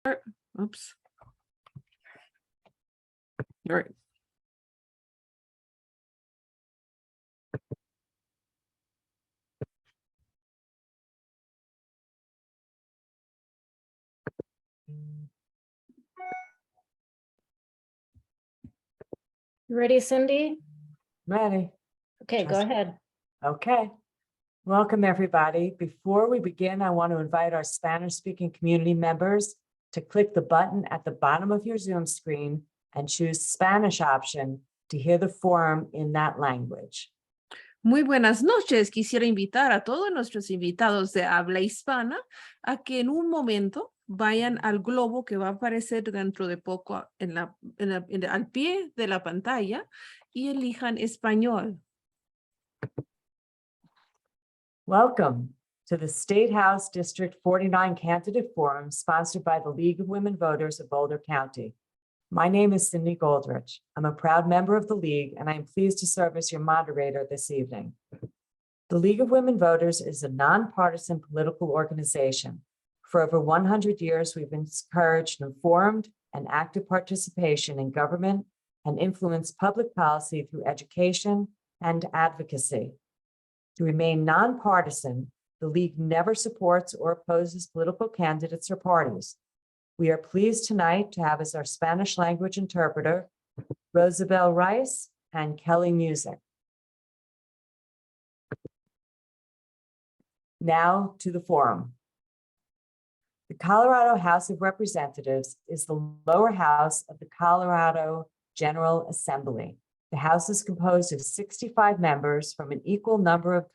Oops. All right. You ready, Cindy? Ready. Okay, go ahead. Okay. Welcome, everybody. Before we begin, I want to invite our Spanish-speaking community members to click the button at the bottom of your Zoom screen and choose Spanish option to hear the forum in that language. Muy buenas noches. Quisiera invitar a todos nuestros invitados de habla hispana a que en un momento vayan al globo que va a aparecer dentro de poco al pie de la pantalla y elijan español. Welcome to the State House District 49 Candidate Forum sponsored by the League of Women Voters of Boulder County. My name is Cindy Goldrich. I'm a proud member of the League, and I am pleased to serve as your moderator this evening. The League of Women Voters is a nonpartisan political organization. For over 100 years, we've encouraged informed and active participation in government and influenced public policy through education and advocacy. To remain nonpartisan, the League never supports or opposes political candidates or parties. We are pleased tonight to have as our Spanish language interpreter, Rosabel Rice and Kelly Music. Now to the forum. The Colorado House of Representatives is the lower house of the Colorado General Assembly. The House is composed of 65 members from an equal number of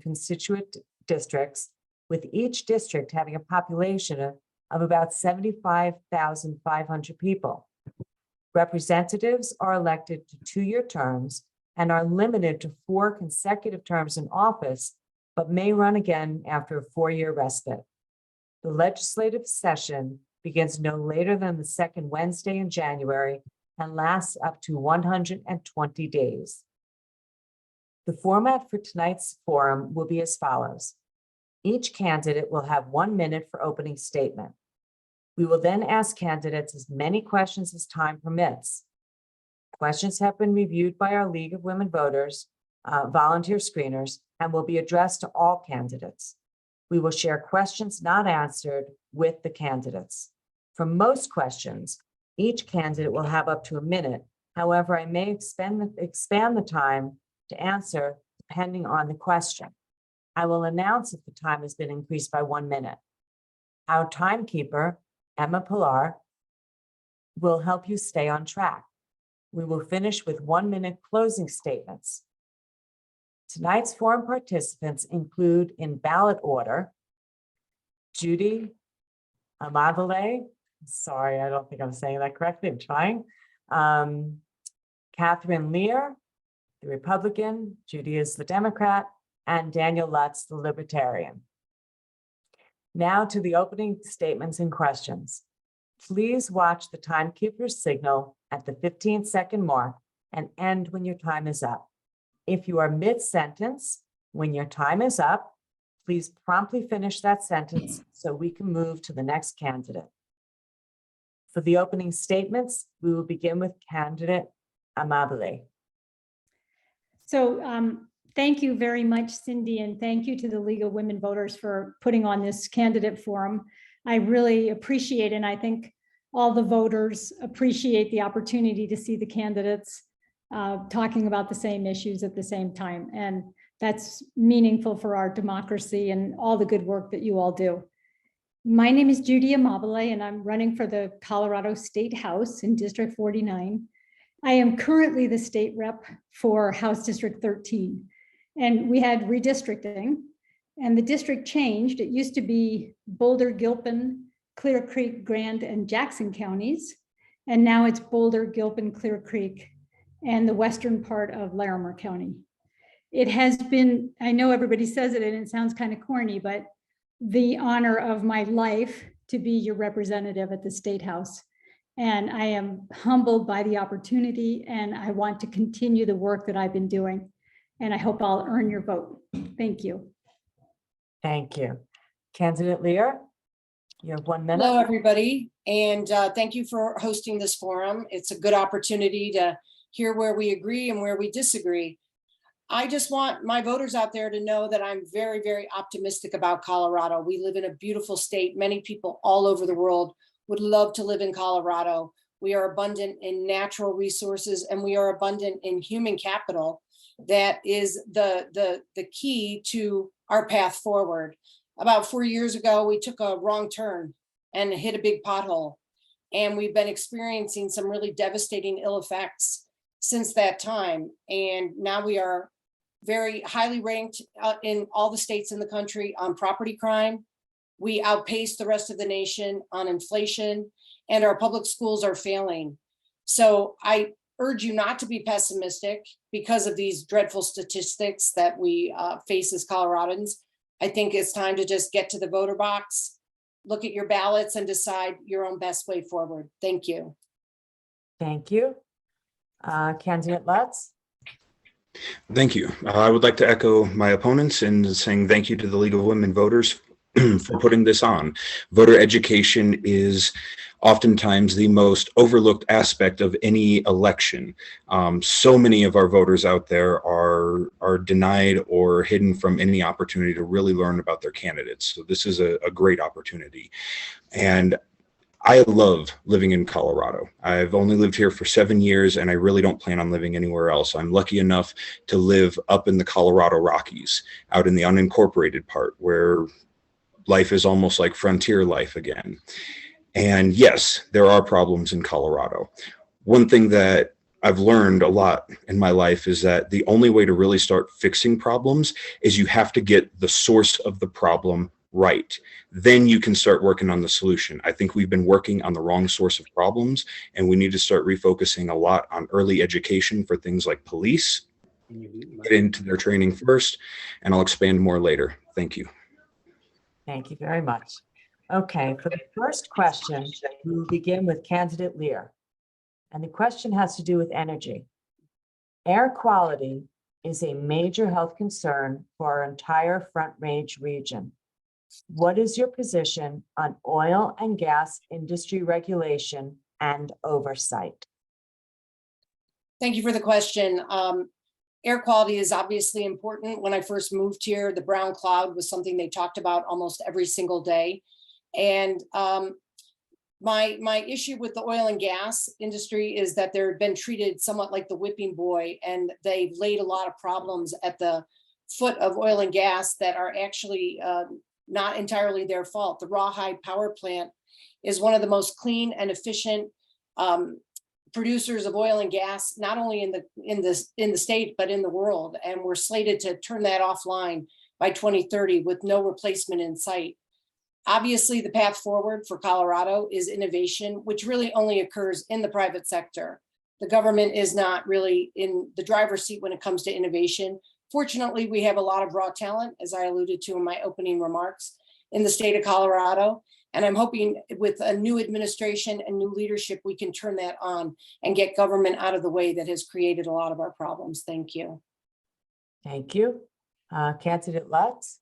constituent districts, with each district having a population of about 75,500 people. Representatives are elected to two-year terms and are limited to 4 consecutive terms in office, but may run again after a 4-year respite. The legislative session begins no later than the second Wednesday in January and lasts up to 120 days. The format for tonight's forum will be as follows. Each candidate will have 1 minute for opening statement. We will then ask candidates as many questions as time permits. Questions have been reviewed by our League of Women Voters, volunteer screeners, and will be addressed to all candidates. We will share questions not answered with the candidates. For most questions, each candidate will have up to a minute. However, I may expand the time to answer depending on the question. I will announce if the time has been increased by 1 minute. Our timekeeper, Emma Pilar, will help you stay on track. We will finish with 1-minute closing statements. Tonight's forum participants include, in ballot order, Judy Amavile. Sorry, I don't think I'm saying that correctly. I'm trying. Catherine Lear, the Republican. Judy is the Democrat, and Daniel Lutz, the Libertarian. Now to the opening statements and questions. Please watch the timekeeper's signal at the 15-second mark and end when your time is up. If you are mid-sentence, when your time is up, please promptly finish that sentence so we can move to the next candidate. For the opening statements, we will begin with candidate Amabile. So thank you very much, Cindy, and thank you to the League of Women Voters for putting on this candidate forum. I really appreciate, and I think all the voters appreciate the opportunity to see the candidates talking about the same issues at the same time. And that's meaningful for our democracy and all the good work that you all do. My name is Judy Amabile, and I'm running for the Colorado State House in District 49. I am currently the state rep for House District 13. And we had redistricting, and the district changed. It used to be Boulder, Gilpin, Clear Creek, Grand, and Jackson counties. And now it's Boulder, Gilpin, Clear Creek, and the western part of Larimer County. It has been, I know everybody says it and it sounds kind of corny, but the honor of my life to be your representative at the State House. And I am humbled by the opportunity, and I want to continue the work that I've been doing. And I hope I'll earn your vote. Thank you. Thank you. Candidate Lear. You have 1 Hello, minute. everybody, and thank you for hosting this forum. It's a good opportunity to hear where we agree and where we disagree. I just want my voters out there to know that I'm very, very optimistic about Colorado. We live in a beautiful state. Many people all over the world would love to live in Colorado. We are abundant in natural resources and we are abundant in human capital. That is the key to our path forward. About 4 years ago, we took a wrong turn and hit a big pothole. And we've been experiencing some really devastating ill effects since that time. And now we are very highly ranked in all the states in the country on property crime. We outpace the rest of the nation on inflation, and our public schools are failing. So I urge you not to be pessimistic because of these dreadful statistics that we face as Coloradans. I think it's time to just get to the voter box, look at your ballots and decide your own best way forward. Thank you. Thank you. Candidate Lutz. Thank you. I would like to echo my opponents in saying thank you to the League of Women Voters for putting this on. Voter education is oftentimes the most overlooked aspect of any election. So many of our voters out there are denied or hidden from any opportunity to really learn about their candidates. So this is a great opportunity. And I love living in Colorado. I've only lived here for 7 years and I really don't plan on living anywhere else. I'm lucky enough to live up in the Colorado Rockies, out in the unincorporated part where life is almost like frontier life again. And yes, there are problems in Colorado. One thing that I've learned a lot in my life is that the only way to really start fixing problems is you have to get the source of the problem right. Then you can start working on the solution. I think we've been working on the wrong source of problems, and we need to start refocusing a lot on early education for things like police. Get into their training first, and I'll expand more later. Thank you. Thank you very much. Okay, for the first question, we will begin with candidate Lear. And the question has to do with energy. Air quality is a major health concern for our entire Front Range region. What is your position on oil and gas industry regulation and oversight? Thank you for the question. Air quality is obviously important. When I first moved here, the brown cloud was something they talked about almost every single day. And my issue with the oil and gas industry is that they've been treated somewhat like the whipping boy, and they've laid a lot of problems at the foot of oil and gas that are actually not entirely their fault. The Rawhide Power Plant is one of the most clean and efficient producers of oil and gas, not only in the state, but in the world. And we're slated to turn that offline by 2030 with no replacement in sight. Obviously, the path forward for Colorado is innovation, which really only occurs in the private sector. The government is not really in the driver's seat when it comes to innovation. Fortunately, we have a lot of raw talent, as I alluded to in my opening remarks, in the state of Colorado. And I'm hoping with a new administration and new leadership, we can turn that on and get government out of the way that has created a lot of our problems. Thank you. Thank you. Candidate Lutz.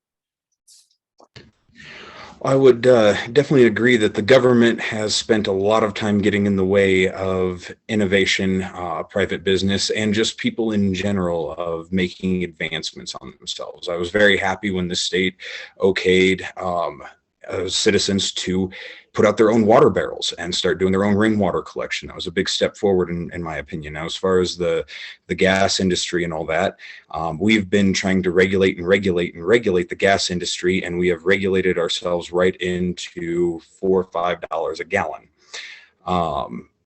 I would definitely agree that the government has spent a lot of time getting in the way of innovation, private business, and just people in general of making advancements on themselves. I was very happy when the state okayed citizens to put out their own water barrels and start doing their own rainwater collection. That was a big step forward in my opinion. Now, as far as the gas industry and all that, we've been trying to regulate the gas industry, and we have regulated ourselves right into $4 or $5 a gallon.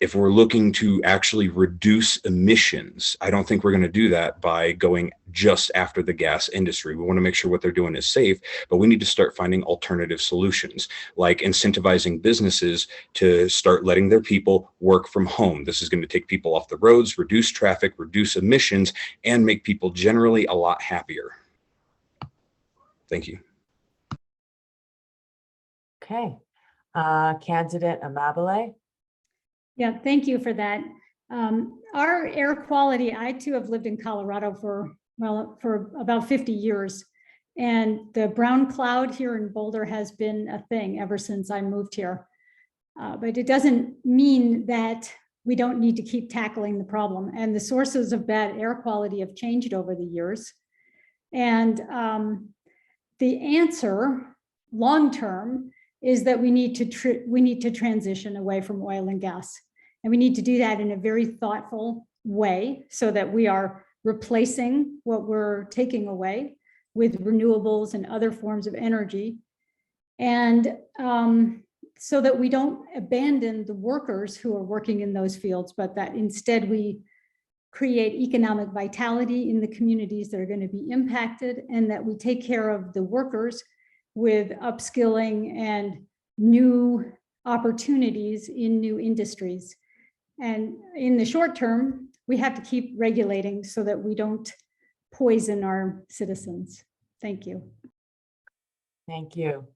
If we're looking to actually reduce emissions, I don't think we're going to do that by going just after the gas industry. We want to make sure what they're doing is safe, but we need to start finding alternative solutions, like incentivizing businesses to start letting their people work from home. This is going to take people off the roads, reduce traffic, reduce emissions, and make people generally a lot happier. Thank you. Okay. Candidate Amabile. Yeah, thank you for that. Our air quality, I too have lived in Colorado for about 50 years. And the brown cloud here in Boulder has been a thing ever since I moved here. But it doesn't mean that we don't need to keep tackling the problem. And the sources of bad air quality have changed over the years. And the answer, long-term, is that we need to transition away from oil and gas. And we need to do that in a very thoughtful way so that we are replacing what we're taking away with renewables and other forms of energy. And so that we don't abandon the workers who are working in those fields, but that instead we create economic vitality in the communities that are going to be impacted, and that we take care of the workers with upskilling and new opportunities in new industries. And in the short term, we have to keep regulating so that we don't poison our citizens. Thank you. Thank you.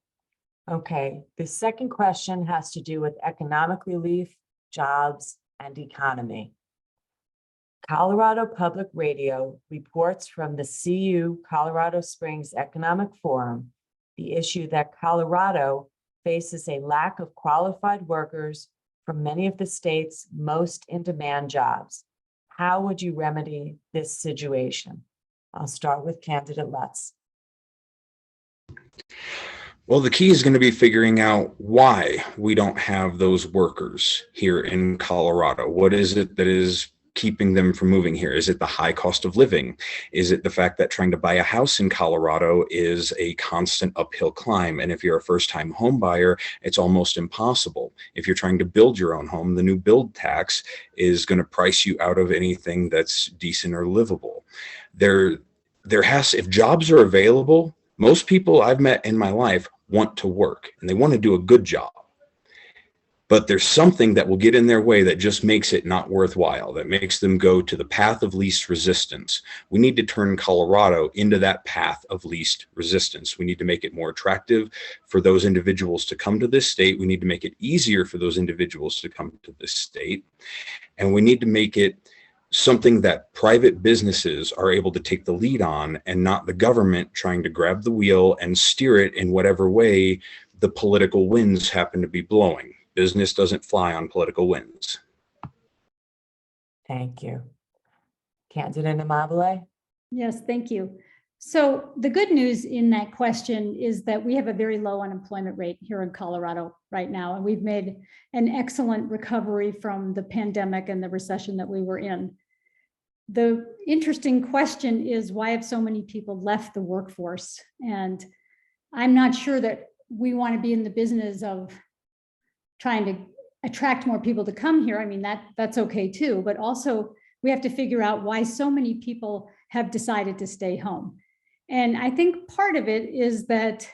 Okay, the second question has to do with economic relief, jobs, and economy. Colorado Public Radio reports from the CU Colorado Springs Economic Forum the issue that Colorado faces a lack of qualified workers for many of the state's most in-demand jobs. How would you remedy this situation? I'll start with candidate Lutz. Well, the key is going to be figuring out why we don't have those workers here in Colorado. What is it that is keeping them from moving here? Is it the high cost of living? Is it the fact that trying to buy a house in Colorado is a constant uphill climb? And if you're a first-time home buyer, it's almost impossible. If you're trying to build your own home, the new build tax is going to price you out of anything that's decent or livable. If jobs are available, most people I've met in my life want to work and they want to do a good job. But there's something that will get in their way that just makes it not worthwhile, that makes them go to the path of least resistance. We need to turn Colorado into that path of least resistance. We need to make it more attractive for those individuals to come to this state. We need to make it easier for those individuals to come to this state. And we need to make it something that private businesses are able to take the lead on, and not the government trying to grab the wheel and steer it in whatever way the political winds happen to be blowing. Business doesn't fly on political winds. Thank you. Candidate Amabile? Yes, thank you. So the good news in that question is that we have a very low unemployment rate here in Colorado right now, and we've made an excellent recovery from the pandemic and the recession that we were in. The interesting question is, why have so many people left the workforce? And I'm not sure that we want to be in the business of trying to attract more people to come here. I mean, that's okay too, but also we have to figure out why so many people have decided to stay home. And I think part of it is that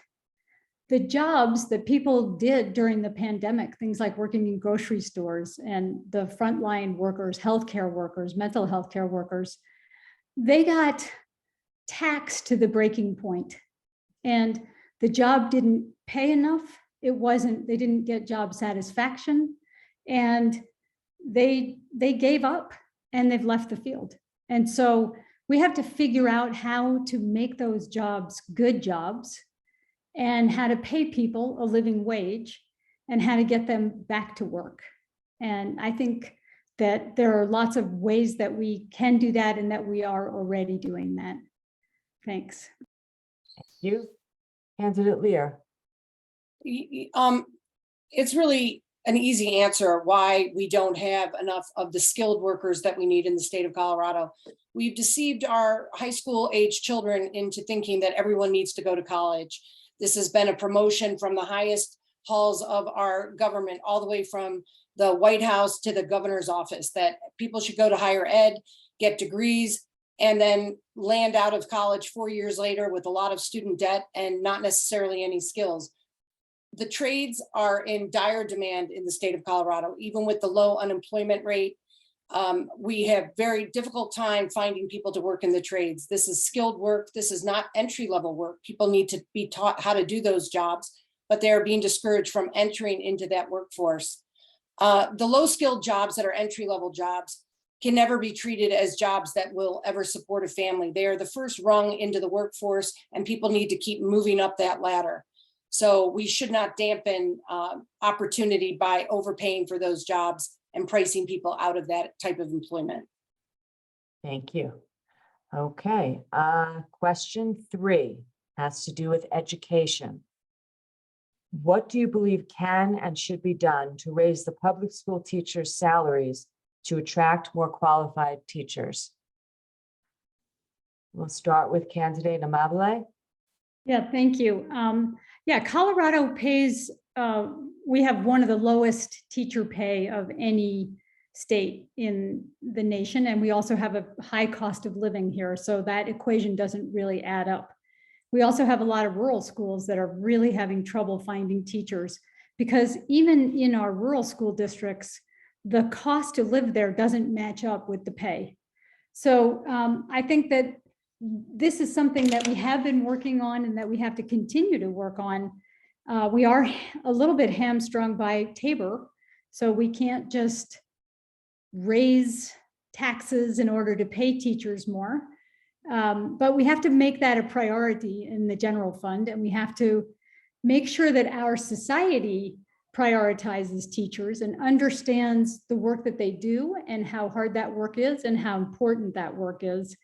the jobs that people did during the pandemic, things like working in grocery stores and the frontline workers, healthcare workers, mental health care workers, they got taxed to the breaking point. And the job didn't pay enough. They didn't get job satisfaction, and they gave up and they've left the field. And so we have to figure out how to make those jobs good jobs, and how to pay people a living wage, and how to get them back to work. And I think that there are lots of ways that we can do that, and that we are already doing that. Thanks. Thank you. Candidate Lear? It's really an easy answer why we don't have enough of the skilled workers that we need in the state of Colorado. We've deceived our high school age children into thinking that everyone needs to go to college. This has been a promotion from the highest halls of our government, all the way from the White House to the governor's office, that people should go to higher ed, get degrees, and then land out of college 4 years later with a lot of student debt and not necessarily any skills. The trades are in dire demand in the state of Colorado, even with the low unemployment rate. We have very difficult time finding people to work in the trades. This is skilled work. This is not entry-level work. People need to be taught how to do those jobs, but they are being discouraged from entering into that workforce. The low-skilled jobs that are entry-level jobs, can never be treated as jobs that will ever support a family. They are the first rung into the workforce, and people need to keep moving up that ladder. So we should not dampen opportunity by overpaying for those jobs and pricing people out of that type of employment. Thank you. Okay, question 3 has to do with education. What do you believe can and should be done to raise the public school teachers' salaries to attract more qualified teachers? We'll start with candidate Amabile. Yeah, thank you. Yeah, Colorado pays, we have one of the lowest teacher pay of any state in the nation, and we also have a high cost of living here, so that equation doesn't really add up. We also have a lot of rural schools that are really having trouble finding teachers, because even in our rural school districts, the cost to live there doesn't match up with the pay. So I think that this is something that we have been working on and that we have to continue to work on. We are a little bit hamstrung by Tabor, so we can't just raise taxes in order to pay teachers more. But we have to make that a priority in the general fund, and we have to make sure that our society prioritizes teachers and understands the work that they do and how hard that work is and how important that work is.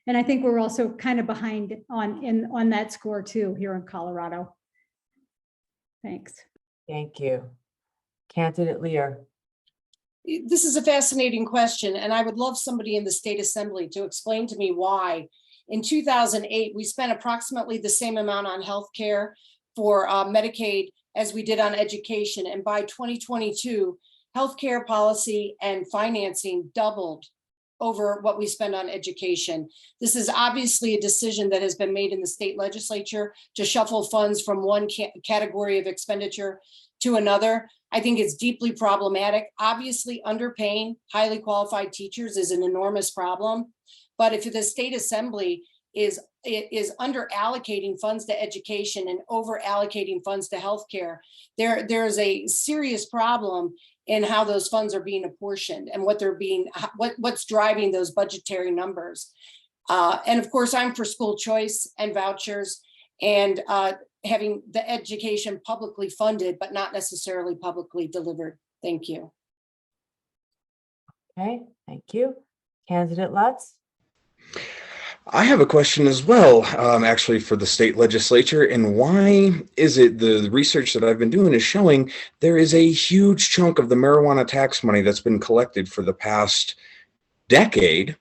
And I think we're also kind of behind on that score too here in Colorado. Thanks. Thank you. Candidate Lear. This is a fascinating question, and I would love somebody in the state assembly to explain to me why. In 2008, we spent approximately the same amount on healthcare for Medicaid as we did on education. And by 2022, healthcare policy and financing doubled over what we spend on education. This is obviously a decision that has been made in the state legislature to shuffle funds from one category of expenditure to another. I think it's deeply problematic. Obviously, underpaying highly qualified teachers is an enormous problem. But if the state assembly is under allocating funds to education and over allocating funds to healthcare, there's a serious problem in how those funds are being apportioned and what's driving those budgetary numbers. And of course, I'm for school choice and vouchers and having the education publicly funded, but not necessarily publicly delivered. Thank you. Okay, thank you. Candidate Lutz. I have a question as well, actually, for the state legislature. And why is it the research that I've been doing is showing there is a huge chunk of the marijuana tax money that's been collected for the past decade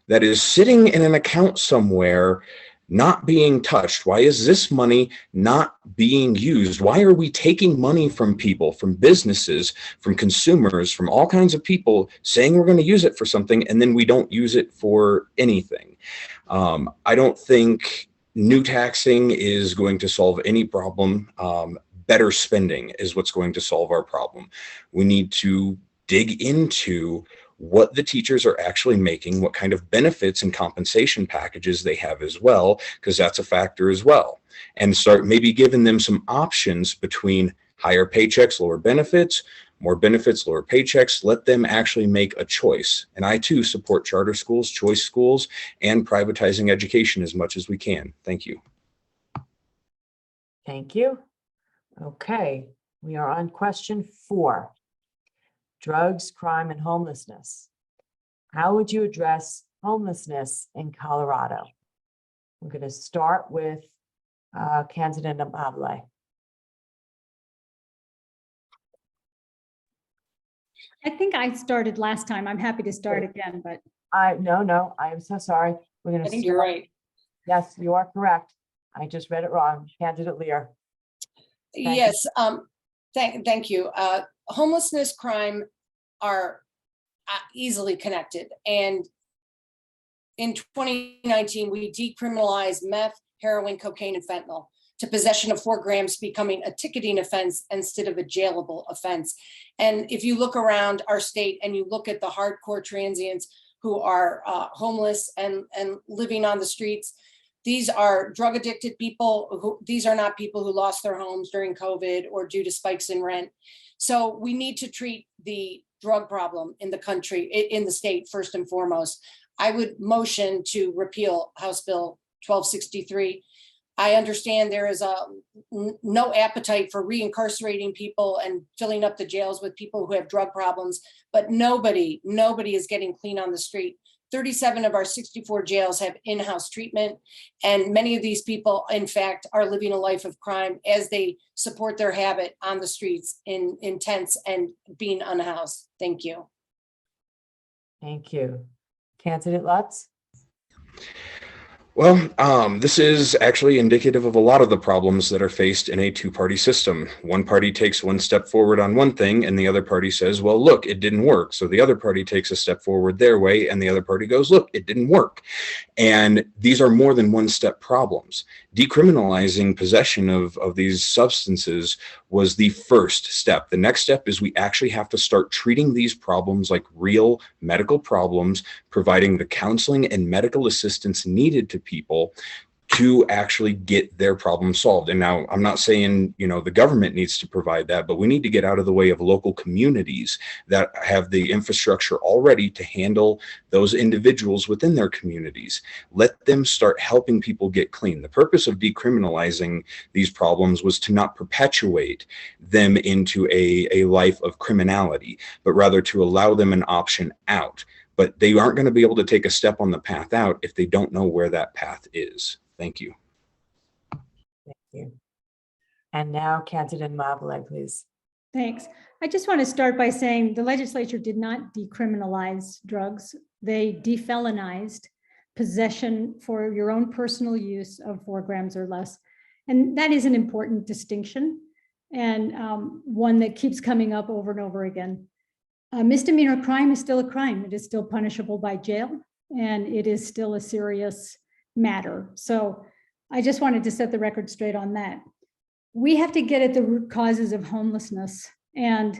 that is sitting in an account somewhere, not being touched? Why is this money not being used? Why are we taking money from people, from businesses, from consumers, from all kinds of people, saying we're going to use it for something, and then we don't use it for anything? I don't think new taxing is going to solve any problem. Better spending is what's going to solve our problem. We need to dig into what the teachers are actually making, what kind of benefits and compensation packages they have as well, because that's a factor as well. And start maybe giving them some options between higher paychecks, lower benefits, more benefits, lower paychecks. Let them actually make a choice. And I too support charter schools, choice schools, and privatizing education as much as we can. Thank you. Thank you. Okay, we are on question 4. Drugs, crime, and homelessness. How would you address homelessness in Colorado? We're going to start with candidate Amabile. I think I started last time. I'm happy to start again, but. No, I am so sorry. We're going to. I think you're right. Yes, you are correct. I just read it wrong. Candidate Lear. Yes, thank you. Homelessness, crime are easily connected. And in 2019, we decriminalized meth, heroin, cocaine, and fentanyl, to possession of 4 grams becoming a ticketing offense instead of a jailable offense. And if you look around our state and you look at the hardcore transients who are homeless and living on the streets, these are drug addicted people. These are not people who lost their homes during COVID or due to spikes in rent. So we need to treat the drug problem in the country, in the state, first and foremost. I would motion to repeal House Bill 1263. I understand there is no appetite for reincarcerating people and filling up the jails with people who have drug problems, but nobody is getting clean on the street. 37 of our 64 jails have in-house treatment, and many of these people, in fact, are living a life of crime as they support their habit on the streets in tents and being unhoused. Thank you. Thank you. Candidate Lutz? Well, this is actually indicative of a lot of the problems that are faced in a two-party system. One party takes one step forward on one thing, and the other party says, well, look, it didn't work. So the other party takes a step forward their way, and the other party goes, look, it didn't work. And these are more than one-step problems. Decriminalizing possession of these substances was the first step. The next step is we actually have to start treating these problems like real medical problems, providing the counseling and medical assistance needed to people to actually get their problem solved. And now I'm not saying, the government needs to provide that, but we need to get out of the way of local communities that have the infrastructure already to handle those individuals within their communities. Let them start helping people get clean. The purpose of decriminalizing these problems was to not perpetuate them into a life of criminality, but rather to allow them an option out. But they aren't going to be able to take a step on the path out if they don't know where that path is. Thank you. Thank you. And now Candidate Mabule, please. Thanks. I just want to start by saying the legislature did not decriminalize drugs. They defelonized possession for your own personal use of 4 grams or less. And that is an important distinction, and one that keeps coming up over and over again. A misdemeanor crime is still a crime. It is still punishable by jail, and it is still a serious matter. So I just wanted to set the record straight on that. We have to get at the root causes of homelessness, and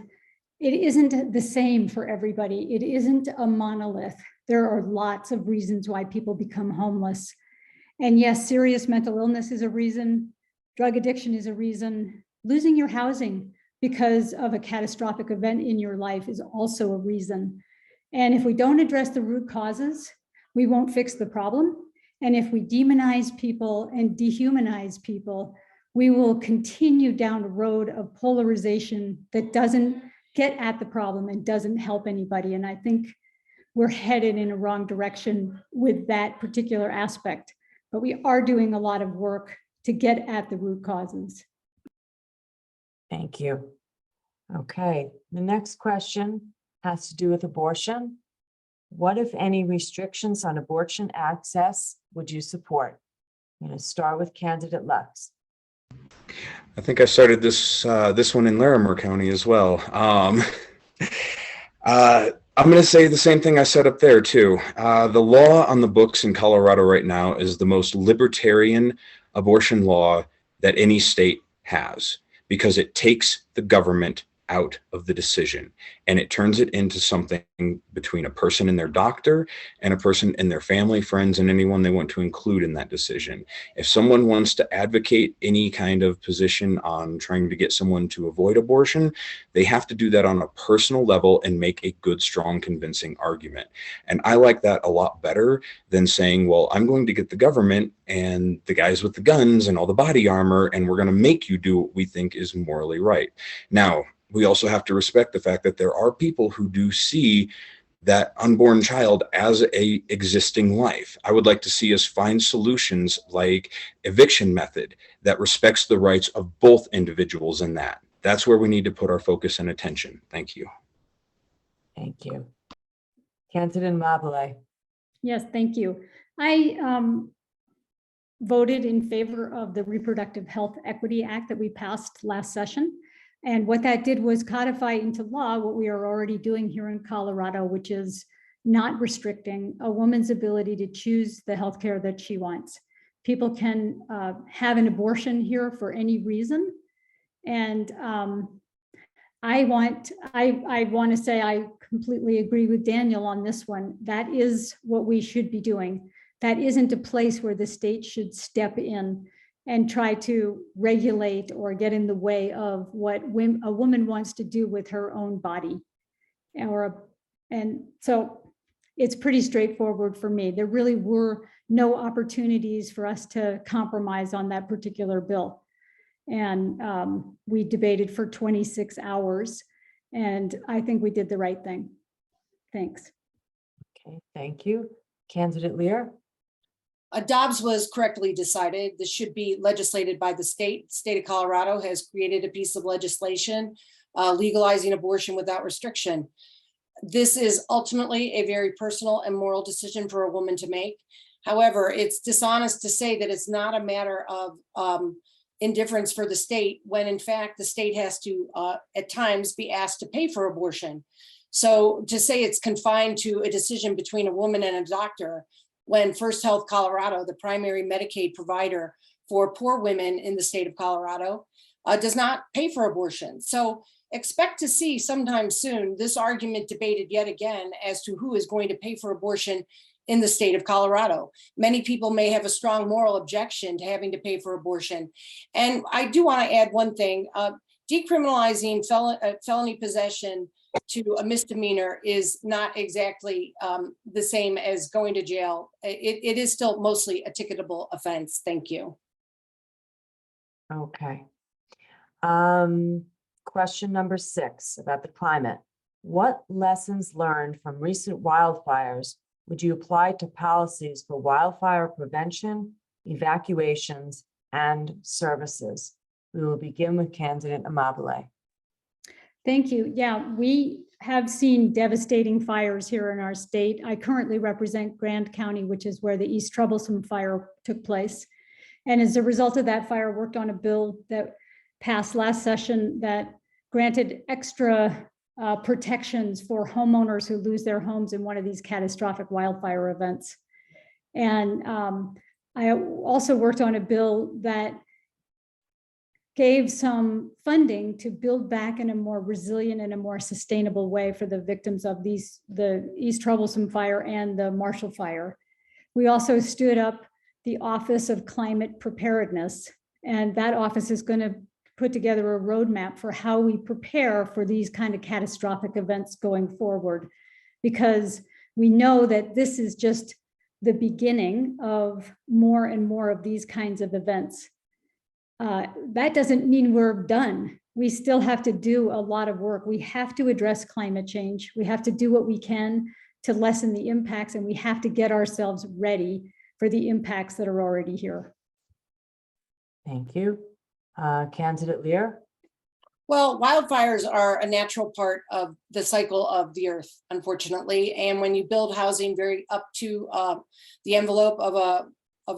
it isn't the same for everybody. It isn't a monolith. There are lots of reasons why people become homeless. And yes, serious mental illness is a reason. Drug addiction is a reason. Losing your housing because of a catastrophic event in your life is also a reason. And if we don't address the root causes, we won't fix the problem. And if we demonize people and dehumanize people, we will continue down a road of polarization that doesn't get at the problem and doesn't help anybody. And I think we're headed in a wrong direction with that particular aspect. But we are doing a lot of work to get at the root causes. Thank you. Okay, the next question has to do with abortion. What, if any, restrictions on abortion access would you support? I'm going to start with Candidate Lutz. I think I started this one in Larimer County as well. I'm going to say the same thing I said up there too. The law on the books in Colorado right now is the most libertarian abortion law that any state has, because it takes the government out of the decision and it turns it into something between a person and their doctor and a person and their family, friends, and anyone they want to include in that decision. If someone wants to advocate any kind of position on trying to get someone to avoid abortion, they have to do that on a personal level and make a good, strong, convincing argument. And I like that a lot better than saying, well, I'm going to get the government and the guys with the guns and all the body armor, and we're going to make you do what we think is morally right. Now, we also have to respect the fact that there are people who do see that unborn child as a existing life. I would like to see us find solutions like eviction method that respects the rights of both individuals in that. That's where we need to put our focus and attention. Thank you. Thank you. Candidate Mabule. Yes, thank you. I voted in favor of the Reproductive Health Equity Act that we passed last session. And what that did was codify into law what we are already doing here in Colorado, which is not restricting a woman's ability to choose the healthcare that she wants. People can have an abortion here for any reason. And I want to say I completely agree with Daniel on this one. That is what we should be doing. That isn't a place where the state should step in and try to regulate or get in the way of what a woman wants to do with her own body. And so it's pretty straightforward for me. There really were no opportunities for us to compromise on that particular bill. And we debated for 26 hours, and I think we did the right thing. Thanks. Okay, thank you. Candidate Lear? Dobbs was correctly decided. This should be legislated by the state. The state of Colorado has created a piece of legislation legalizing abortion without restriction. This is ultimately a very personal and moral decision for a woman to make. However, it's dishonest to say that it's not a matter of indifference for the state, when in fact the state has to at times be asked to pay for abortion. So to say it's confined to a decision between a woman and a doctor, when First Health Colorado, the primary Medicaid provider for poor women in the state of Colorado, does not pay for abortion. So expect to see sometime soon this argument debated yet again as to who is going to pay for abortion in the state of Colorado. Many people may have a strong moral objection to having to pay for abortion. And I do want to add one thing. Decriminalizing felony possession to a misdemeanor is not exactly the same as going to jail. It is still mostly a ticketable offense. Thank you. Okay. Question number 6 about the climate. What lessons learned from recent wildfires would you apply to policies for wildfire prevention, evacuations, and services? We will begin with candidate Amabile. Thank you. Yeah, we have seen devastating fires here in our state. I currently represent Grand County, which is where the East Troublesome fire took place. And as a result of that fire, worked on a bill that passed last session that granted extra protections for homeowners who lose their homes in one of these catastrophic wildfire events. And I also worked on a bill that gave some funding to build back in a more resilient and a more sustainable way for the victims of the East Troublesome fire and the Marshall fire. We also stood up the Office of Climate Preparedness, and that office is going to put together a roadmap for how we prepare for these kind of catastrophic events going forward, because we know that this is just the beginning of more and more of these kinds of events. That doesn't mean we're done. We still have to do a lot of work. We have to address climate change. We have to do what we can to lessen the impacts, and we have to get ourselves ready for the impacts that are already here. Thank you. Candidate Lear? Well, wildfires are a natural part of the cycle of the earth, unfortunately. And when you build housing very up to the envelope of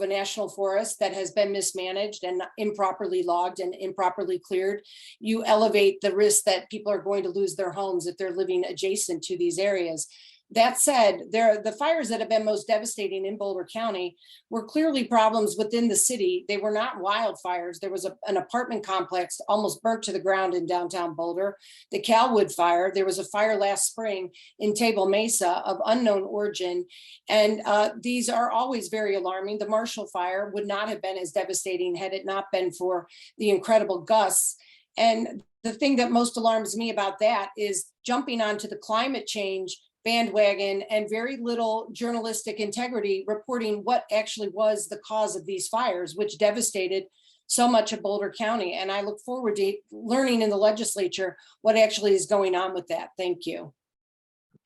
a national forest that has been mismanaged and improperly logged and improperly cleared, you elevate the risk that people are going to lose their homes if they're living adjacent to these areas. That said, the fires that have been most devastating in Boulder County were clearly problems within the city. They were not wildfires. There was an apartment complex almost burnt to the ground in downtown Boulder. The Calwood fire, there was a fire last spring in Table Mesa of unknown origin. And these are always very alarming. The Marshall fire would not have been as devastating had it not been for the incredible gusts. And the thing that most alarms me about that is jumping onto the climate change bandwagon and very little journalistic integrity reporting what actually was the cause of these fires, which devastated so much of Boulder County. And I look forward to learning in the legislature what actually is going on with that. Thank you.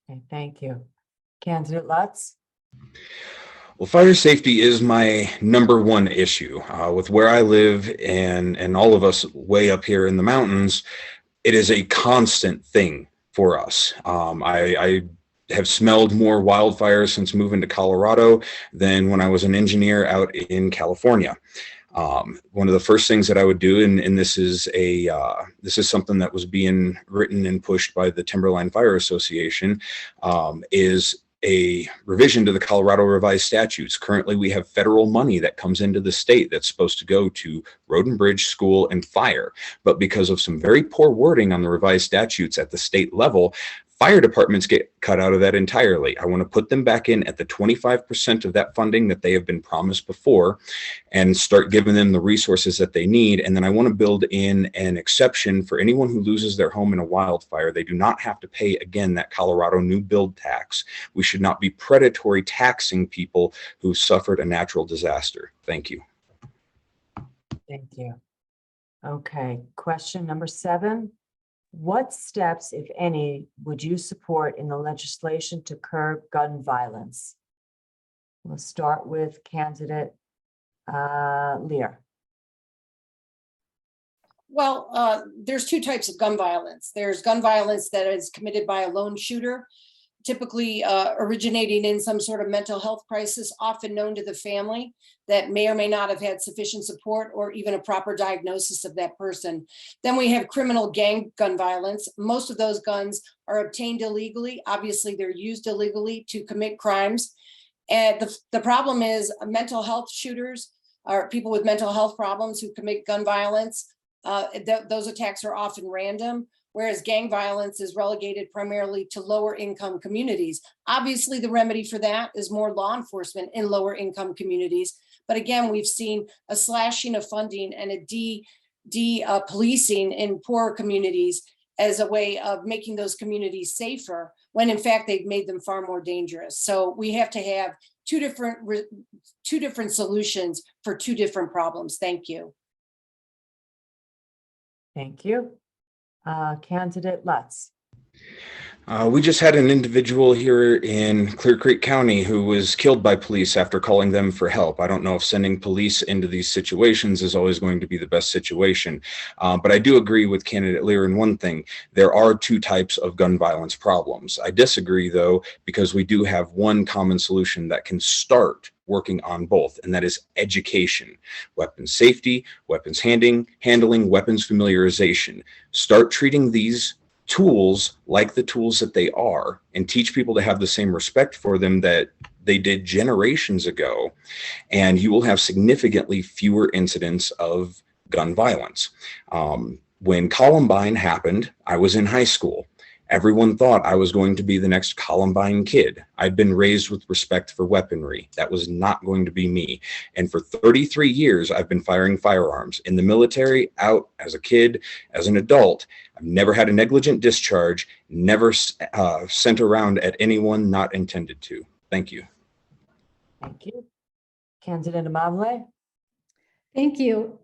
Okay, thank you. Candidate Lutz? Well, fire safety is my number one issue. With where I live and all of us way up here in the mountains, it is a constant thing for us. I have smelled more wildfires since moving to Colorado than when I was an engineer out in California. One of the first things that I would do, and this is something that was being written and pushed by the Timberline Fire Association, is a revision to the Colorado revised statutes. Currently, we have federal money that comes into the state that's supposed to go to road and bridge, school, and fire. But because of some very poor wording on the revised statutes at the state level, Fire departments get cut out of that entirely. I want to put them back in at the 25% of that funding that they have been promised before and start giving them the resources that they need. And then I want to build in an exception for anyone who loses their home in a wildfire. They do not have to pay, again, that Colorado new build tax. We should not be predatory taxing people who suffered a natural disaster. Thank you. Thank you. Okay, question number 7. What steps, if any, would you support in the legislation to curb gun violence? We'll start with candidate Lear. Well, there's two types of gun violence. There's gun violence that is committed by a lone shooter, typically originating in some sort of mental health crisis, often known to the family, that may or may not have had sufficient support or even a proper diagnosis of that person. Then we have criminal gang gun violence. Most of those guns are obtained illegally. Obviously, they're used illegally to commit crimes. And the problem is mental health shooters or people with mental health problems who commit gun violence. Those attacks are often random, whereas gang violence is relegated primarily to lower income communities. Obviously, the remedy for that is more law enforcement in lower income communities. But again, we've seen a slashing of funding and a policing in poorer communities as a way of making those communities safer, when in fact they've made them far more dangerous. So we have to have two different solutions for two different problems. Thank you. Thank you. Candidate Lutz. We just had an individual here in Clear Creek County who was killed by police after calling them for help. I don't know if sending police into these situations is always going to be the best situation, but I do agree with candidate Lear in one thing. There are two types of gun violence problems. I disagree, though, because we do have one common solution that can start working on both, and that is education. Weapons safety, weapons handling, weapons familiarization. Start treating these tools like the tools that they are and teach people to have the same respect for them that they did generations ago, and you will have significantly fewer incidents of gun violence. When Columbine happened, I was in high school. Everyone thought I was going to be the next Columbine kid. I'd been raised with respect for weaponry. That was not going to be me. And for 33 years, I've been firing firearms in the military, out as a kid, as an adult. I've never had a negligent discharge, never sent around at anyone not intended to. Thank you. Thank you. Candidate Amabile. Thank you.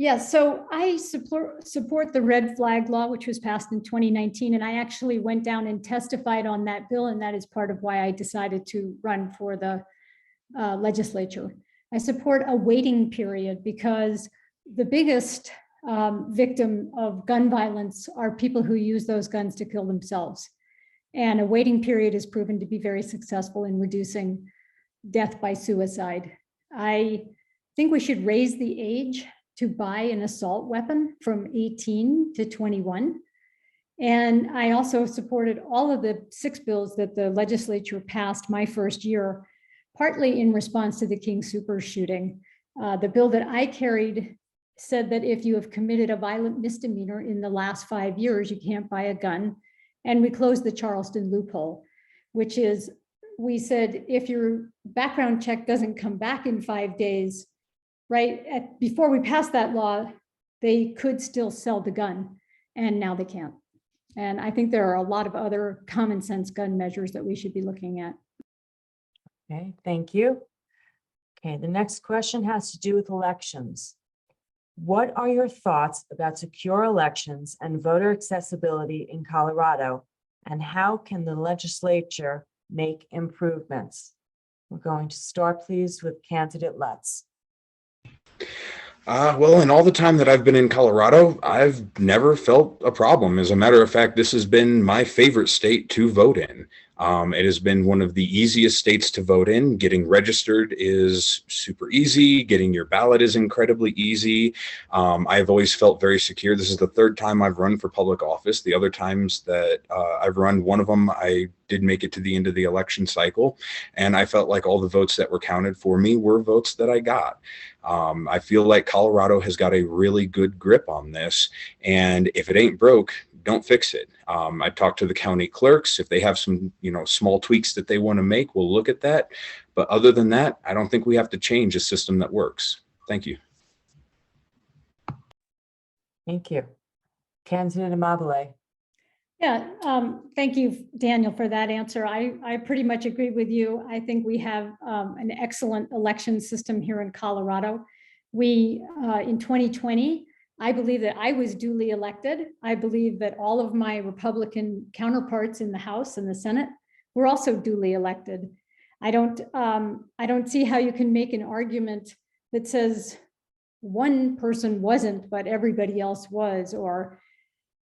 Yes, so I support the red flag law, which was passed in 2019, and I actually went down and testified on that bill, and that is part of why I decided to run for the legislature. I support a waiting period because the biggest victim of gun violence are people who use those guns to kill themselves. And a waiting period is proven to be very successful in reducing death by suicide. I think we should raise the age to buy an assault weapon from 18 to 21. And I also supported all of the 6 bills that the legislature passed my first year, partly in response to the King Soopers shooting. The bill that I carried said that if you have committed a violent misdemeanor in the last 5 years, you can't buy a gun. And we closed the Charleston loophole, which is, we said, if your background check doesn't come back in 5 days, right, before we passed that law, they could still sell the gun, and now they can't. And I think there are a lot of other common sense gun measures that we should be looking at. Okay, thank you. Okay, the next question has to do with elections. What are your thoughts about secure elections and voter accessibility in Colorado, and how can the legislature make improvements? We're going to start, please, with candidate Lutz. Well, in all the time that I've been in Colorado, I've never felt a problem. As a matter of fact, this has been my favorite state to vote in. It has been one of the easiest states to vote in. Getting registered is super easy. Getting your ballot is incredibly easy. I've always felt very secure. This is the 3rd time I've run for public office. The other times that I've run, one of them, I did make it to the end of the election cycle, and I felt like all the votes that were counted for me were votes that I got. I feel like Colorado has got a really good grip on this, and if it ain't broke, don't fix it. I talked to the county clerks. If they have some, small tweaks that they want to make, we'll look at that. But other than that, I don't think we have to change a system that works. Thank you. Thank you. Candidate Amabile. Yeah, thank you, Daniel, for that answer. I pretty much agree with you. I think we have an excellent election system here in Colorado. We, in 2020, I believe that I was duly elected. I believe that all of my Republican counterparts in the House and the Senate were also duly elected. I don't see how you can make an argument that says one person wasn't, but everybody else was, or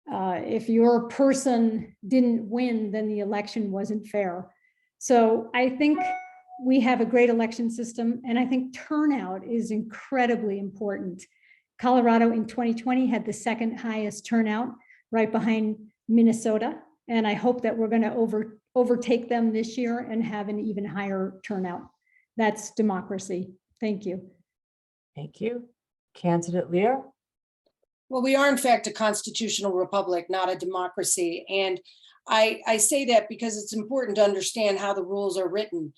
if your person didn't win, then the election wasn't fair. So I think we have a great election system, and I think turnout is incredibly important. Colorado in 2020 had the second highest turnout, right behind Minnesota. And I hope that we're going to overtake them this year and have an even higher turnout. That's democracy. Thank you. Thank you. Candidate Lear. Well, we are in fact a constitutional republic, not a democracy. And I say that because it's important to understand how the rules are written.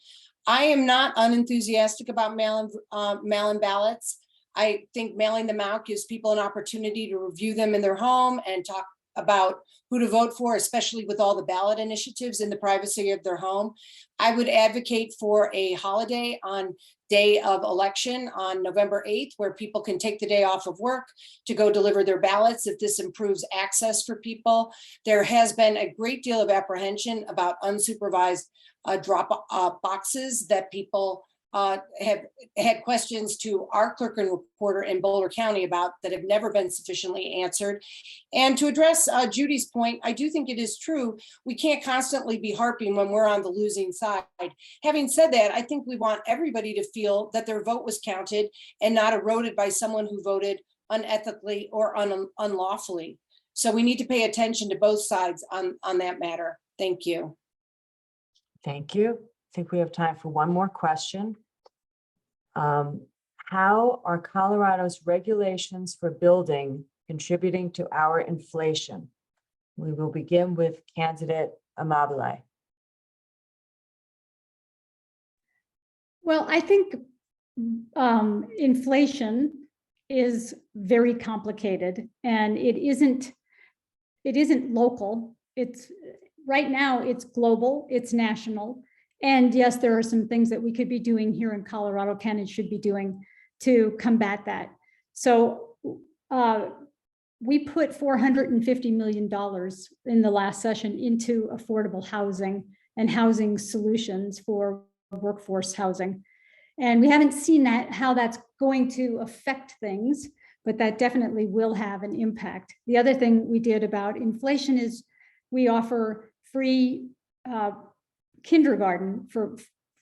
I am not unenthusiastic about mail-in ballots. I think mailing them out gives people an opportunity to review them in their home and talk about who to vote for, especially with all the ballot initiatives in the privacy of their home. I would advocate for a holiday on day of election on November 8th, where people can take the day off of work to go deliver their ballots if this improves access for people. There has been a great deal of apprehension about unsupervised drop boxes that people have had questions to our clerk and reporter in Boulder County about that have never been sufficiently answered. And to address Judy's point, I do think it is true. We can't constantly be harping when we're on the losing side. Having said that, I think we want everybody to feel that their vote was counted and not eroded by someone who voted unethically or unlawfully. So we need to pay attention to both sides on that matter. Thank you. Thank you. I think we have time for one more question. How are Colorado's regulations for building contributing to our inflation? We will begin with candidate Amabile. Well, I think inflation is very complicated, and it isn't local. It's right now, it's global, it's national. And yes, there are some things that we could be doing here in Colorado, can and should be doing to combat that. So we put $450 million in the last session into affordable housing and housing solutions for workforce housing. And we haven't seen how that's going to affect things, but that definitely will have an impact. The other thing we did about inflation is we offer free kindergarten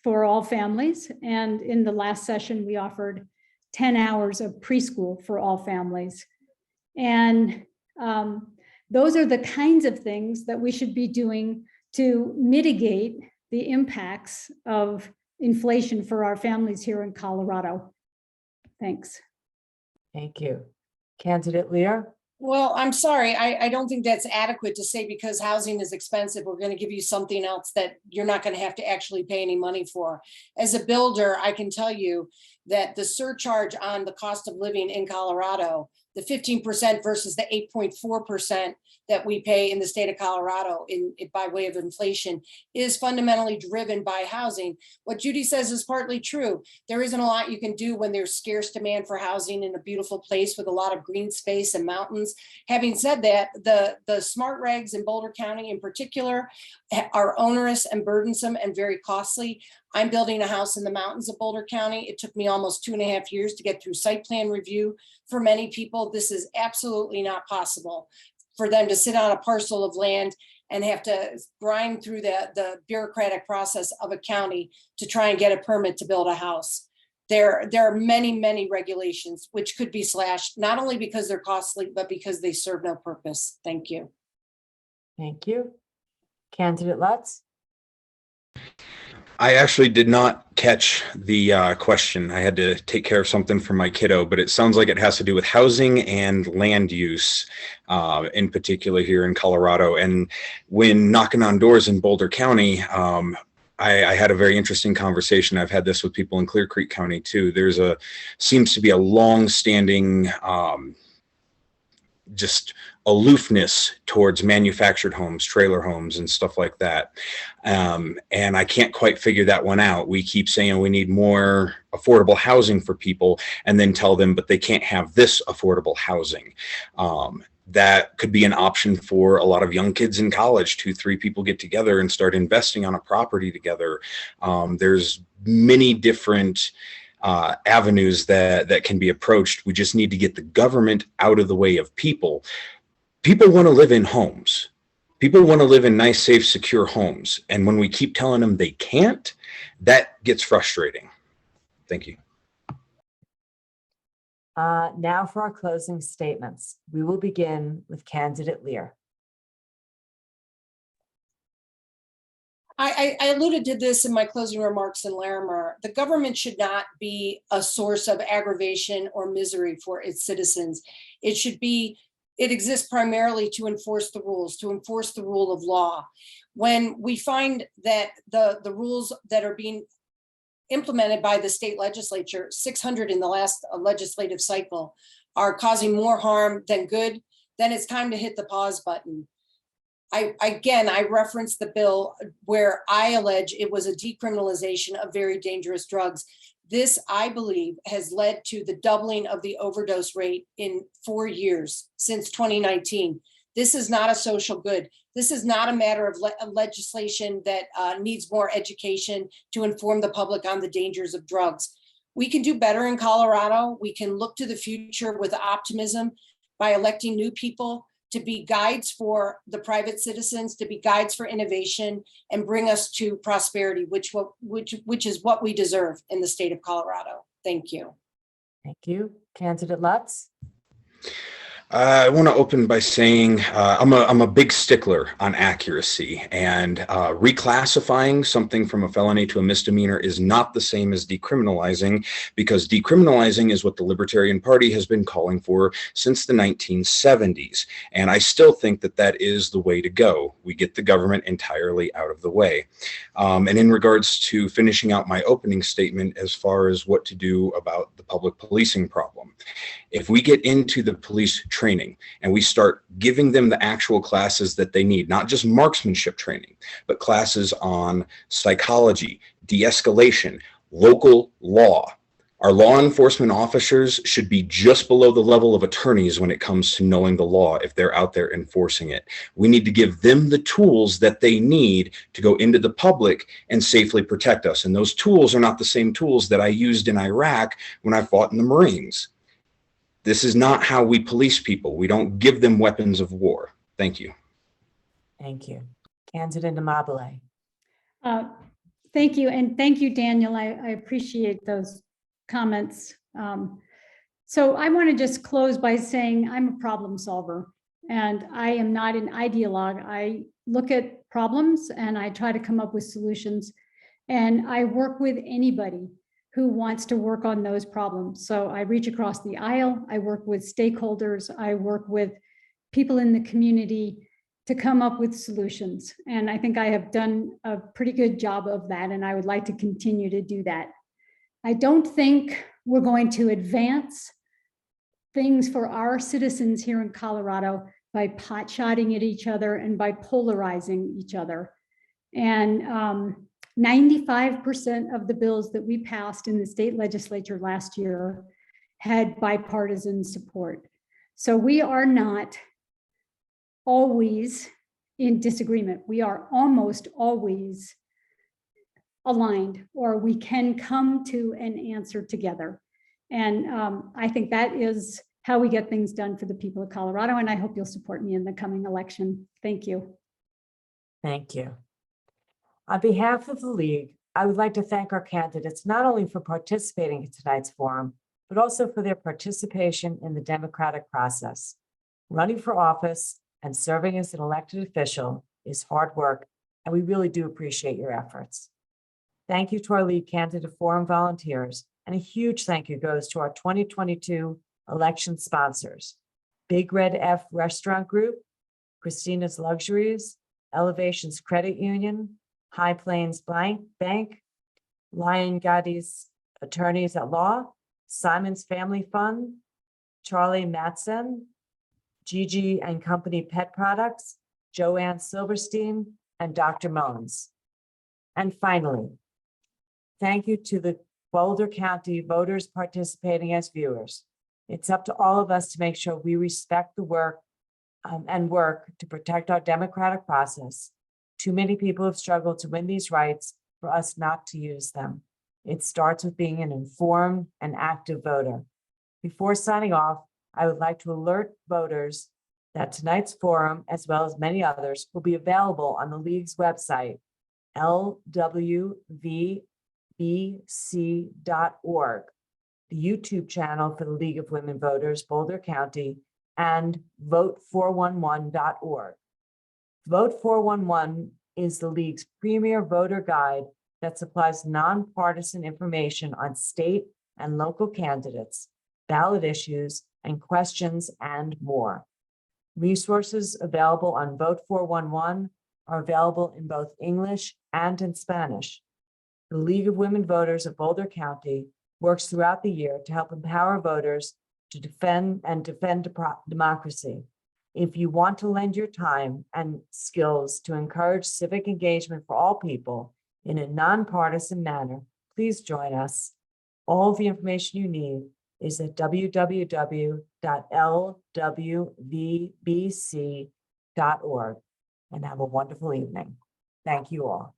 for all families. And in the last session, we offered 10 hours of preschool for all families. And those are the kinds of things that we should be doing to mitigate the impacts of inflation for our families here in Colorado. Thanks. Thank you. Candidate Lear. Well, I'm sorry. I don't think that's adequate to say because housing is expensive, we're going to give you something else that you're not going to have to actually pay any money for. As a builder, I can tell you that the surcharge on the cost of living in Colorado, the 15% versus the 8.4% that we pay in the state of Colorado by way of inflation is fundamentally driven by housing. What Judy says is partly true. There isn't a lot you can do when there's scarce demand for housing in a beautiful place with a lot of green space and mountains. Having said that, the smart regs in Boulder County in particular are onerous and burdensome and very costly. I'm building a house in the mountains of Boulder County. It took me almost 2.5 years to get through site plan review. For many people, this is absolutely not possible for them to sit on a parcel of land and have to grind through the bureaucratic process of a county to try and get a permit to build a house. There are many, many regulations which could be slashed, not only because they're costly, but because they serve no purpose. Thank you. Thank you. Candidate Lutz. I actually did not catch the question. I had to take care of something for my kiddo, but it sounds like it has to do with housing and land use, in particular here in Colorado. And when knocking on doors in Boulder County, I had a very interesting conversation. I've had this with people in Clear Creek County too. Seems to be a long-standing just aloofness towards manufactured homes, trailer homes, and stuff like that. And I can't quite figure that one out. We keep saying we need more affordable housing for people and then tell them, but they can't have this affordable housing. That could be an option for a lot of young kids in college. 2-3 people get together and start investing on a property together. There's many different avenues that can be approached. We just need to get the government out of the way of people. People want to live in homes. People want to live in nice, safe, secure homes. And when we keep telling them they can't, that gets frustrating. Thank you. Now for our closing statements. We will begin with candidate Lear. I alluded to this in my closing remarks in Larimer. The government should not be a source of aggravation or misery for its citizens. It exists primarily to enforce the rules, to enforce the rule of law. When we find that the rules that are being implemented by the state legislature, 600 in the last legislative cycle, are causing more harm than good, then it's time to hit the pause button. I referenced the bill where I allege it was a decriminalization of very dangerous drugs. This, I believe, has led to the doubling of the overdose rate in 4 years since 2019. This is not a social good. This is not a matter of legislation that needs more education to inform the public on the dangers of drugs. We can do better in Colorado. We can look to the future with optimism by electing new people to be guides for the private citizens, to be guides for innovation, and bring us to prosperity, which is what we deserve in the state of Colorado. Thank you. Thank you. Candidate Lutz. I want to open by saying I'm a big stickler on accuracy, and reclassifying something from a felony to a misdemeanor is not the same as decriminalizing, because decriminalizing is what the Libertarian Party has been calling for since the 1970s. And I still think that that is the way to go. We get the government entirely out of the way. And in regards to finishing out my opening statement as far as what to do about the public policing problem, if we get into the police training and we start giving them the actual classes that they need, not just marksmanship training, but classes on psychology, de-escalation, local law, our law enforcement officers should be just below the level of attorneys when it comes to knowing the law if they're out there enforcing it. We need to give them the tools that they need to go into the public and safely protect us. And those tools are not the same tools that I used in Iraq when I fought in the Marines. This is not how we police people. We don't give them weapons of war. Thank you. Thank you. Candidate Amabile. Thank you. And thank you, Daniel. I appreciate those comments. So I want to just close by saying I'm a problem solver, and I am not an ideologue. I look at problems and I try to come up with solutions, and I work with anybody who wants to work on those problems. So I reach across the aisle, I work with stakeholders, I work with people in the community to come up with solutions. And I think I have done a pretty good job of that, and I would like to continue to do that. I don't think we're going to advance things for our citizens here in Colorado by pot-shotting at each other and by polarizing each other. And 95% of the bills that we passed in the state legislature last year had bipartisan support. So we are not always in disagreement. We are almost always aligned, or we can come to an answer together. And I think that is how we get things done for the people of Colorado. And I hope you'll support me in the coming election. Thank you. Thank you. On behalf of the League, I would like to thank our candidates not only for participating in tonight's forum, but also for their participation in the democratic process. Running for office and serving as an elected official is hard work, and we really do appreciate your efforts. Thank you to our lead candidate forum volunteers, and a huge thank you goes to our 2022 election sponsors. Big Red F Restaurant Group, Christina's Luxuries, Elevations Credit Union, High Plains Bank, Lion Gaddy's Attorneys at Law, Simon's Family Fund, Charlie Mattson, Gigi and Company Pet Products, Joanne Silverstein, and Dr. Moens. And finally, thank you to the Boulder County voters participating as viewers. It's up to all of us to make sure we respect the work and work to protect our democratic process. Too many people have struggled to win these rights for us not to use them. It starts with being an informed and active voter. Before signing off, I would like to alert voters that tonight's forum, as well as many others, will be available on the League's website, lwvbc.org, the YouTube channel for the League of Women Voters, Boulder County, and vote411.org. Vote 411 is the League's premier voter guide that supplies nonpartisan information on state and local candidates, ballot issues, and questions, and more. Resources available on Vote 411 are available in both English and in Spanish. The League of Women Voters of Boulder County works throughout the year to help empower voters to defend democracy. If you want to lend your time and skills to encourage civic engagement for all people in a nonpartisan manner, please join us. All of the information you need is at www.lwvbc.org. And have a wonderful evening. Thank you all.